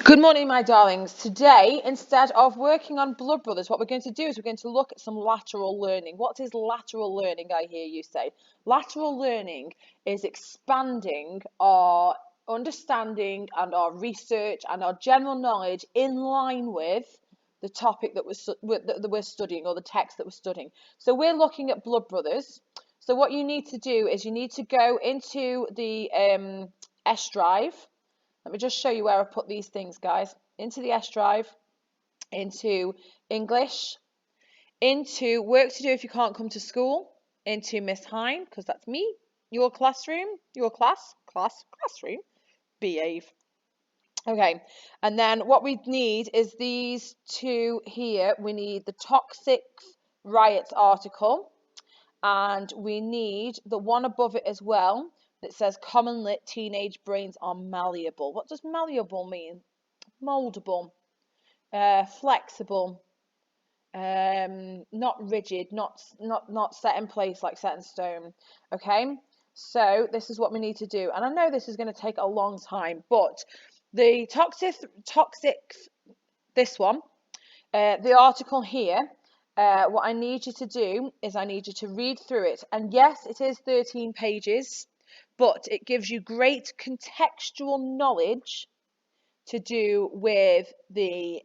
Good morning, my darlings. Today, instead of working on Blood Brothers, what we're going to do is we're going to look at some lateral learning. What is lateral learning, I hear you say? Lateral learning is expanding our understanding and our research and our general knowledge in line with the topic that we're studying, or the text that we're studying. So we're looking at Blood Brothers. So what you need to do is you need to go into the S drive. Let me just show you where I put these things, guys. Into the S drive, into English, into work to do if you can't come to school, into Miss Hine, because that's me, your classroom, your classroom, behave. Okay, and then what we need is these two here. We need the toxic riots article, and we need the one above it as well that says common lit teenage brains are malleable. What does malleable mean? Moldable, flexible, not rigid, not set in place like set in stone. Okay, so this is what we need to do, and I know this is going to take a long time, but the toxic this one, the article here, what I need you to do is I need you to read through it. And yes, it is 13 pages, but it gives you great contextual knowledge to do with the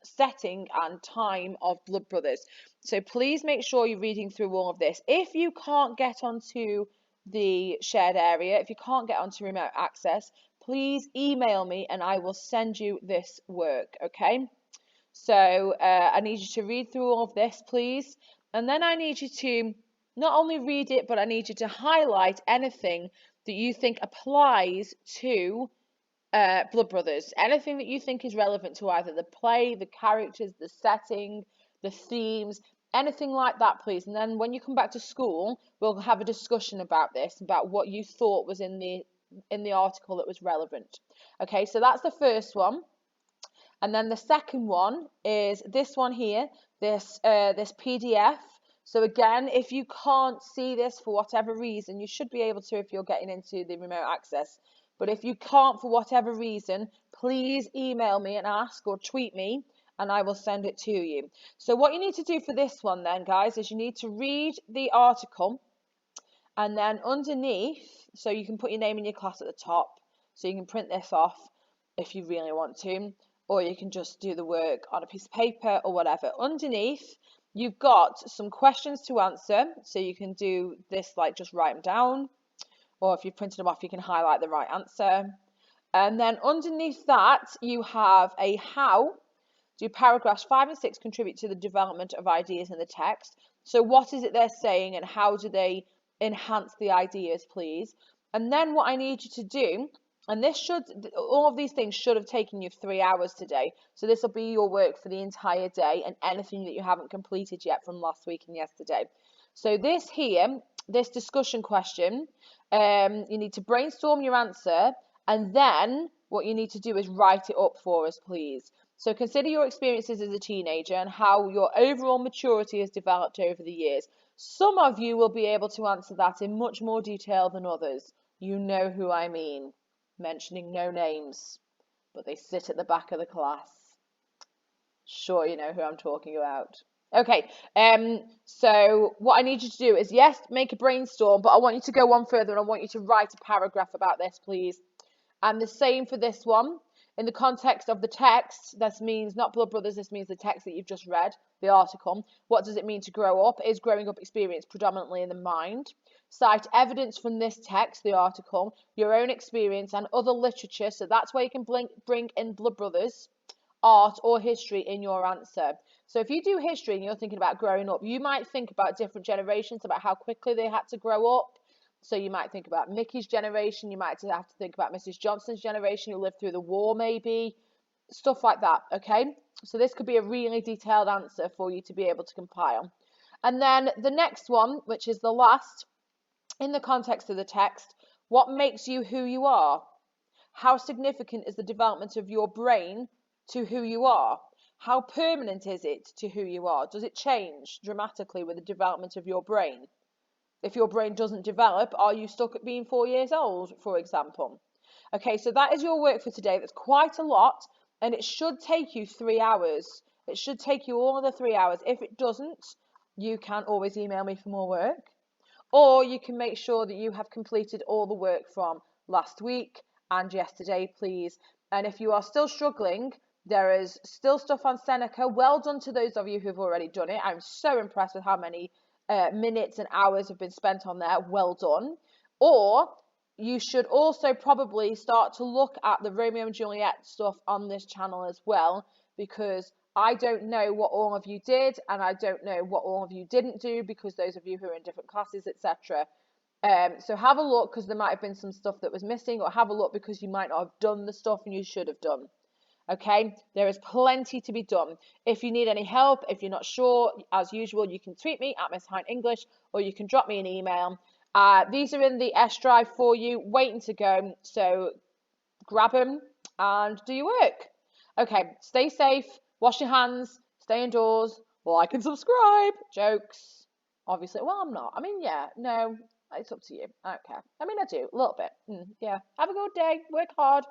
setting and time of Blood Brothers. So please make sure you're reading through all of this. If you can't get onto the shared area, if you can't get onto remote access, please email me and I will send you this work, okay? So I need you to read through all of this, please. And then I need you to not only read it, but I need you to highlight anything that you think applies to Blood Brothers. Anything that you think is relevant to either the play, the characters, the setting, the themes, anything like that, please. And then when you come back to school, we'll have a discussion about this, about what you thought was in the article that was relevant. Okay, so that's the first one. And then the second one is this one here, this PDF. So again, if you can't see this for whatever reason, you should be able to if you're getting into the remote access. But if you can't for whatever reason, please email me and ask, or tweet me, and I will send it to you. So what you need to do for this one then, guys, is you need to read the article, and then underneath, so you can put your name in your class at the top, so you can print this off if you really want to, or you can just do the work on a piece of paper or whatever. Underneath, you've got some questions to answer, so you can do this, like just write them down, or if you've printed them off, you can highlight the right answer. And then underneath that, you have a how. Do paragraphs 5 and 6 contribute to the development of ideas in the text? So what is it they're saying, and how do they enhance the ideas, please? And then what I need you to do, and all of these things should have taken you 3 hours today. So this will be your work for the entire day, and anything that you haven't completed yet from last week and yesterday. So this here, this discussion question, you need to brainstorm your answer, and then what you need to do is write it up for us, please. So consider your experiences as a teenager and how your overall maturity has developed over the years. Some of you will be able to answer that in much more detail than others. You know who I mean. Mentioning no names, but they sit at the back of the class. Sure, you know who I'm talking about. Okay, so what I need you to do is, yes, make a brainstorm, but I want you to go one further, and I want you to write a paragraph about this, please. And the same for this one. In the context of the text, this means not Blood Brothers, this means the text that you've just read, the article. What does it mean to grow up? Is growing up experience predominantly in the mind? Cite evidence from this text, the article, your own experience and other literature. So that's where you can bring in Blood Brothers, art or history in your answer. So if you do history and you're thinking about growing up, you might think about different generations, about how quickly they had to grow up. So you might think about Mickey's generation, you might have to think about Mrs. Johnson's generation who lived through the war maybe, stuff like that, okay? So this could be a really detailed answer for you to be able to compile. And then the next one, which is the last, in the context of the text, what makes you who you are? How significant is the development of your brain to who you are? How permanent is it to who you are? Does it change dramatically with the development of your brain? If your brain doesn't develop, are you stuck at being 4 years old, for example? Okay, so that is your work for today. That's quite a lot, and it should take you 3 hours. It should take you all of the 3 hours. If it doesn't, you can always email me for more work, or you can make sure that you have completed all the work from last week and yesterday, please. And if you are still struggling, there is still stuff on Seneca. Well done to those of you who've already done it. I'm so impressed with how many minutes and hours have been spent on there. Well done. Or you should also probably start to look at the Romeo and Juliet stuff on this channel as well, because I don't know what all of you did, and I don't know what all of you didn't do, because those of you who are in different classes, etc. So have a look, because there might have been some stuff that was missing, or have a look because you might not have done the stuff and you should have done. Okay, there is plenty to be done. If you need any help, if you're not sure, as usual, you can tweet me at Miss Hine English, or you can drop me an email. These are in the S drive for you, waiting to go. So grab them and do your work. Okay, stay safe, wash your hands, stay indoors, like and subscribe. Jokes. Obviously, well, I'm not. I mean, yeah, no, it's up to you. I don't care. I mean, I do, a little bit. Yeah, have a good day, work hard.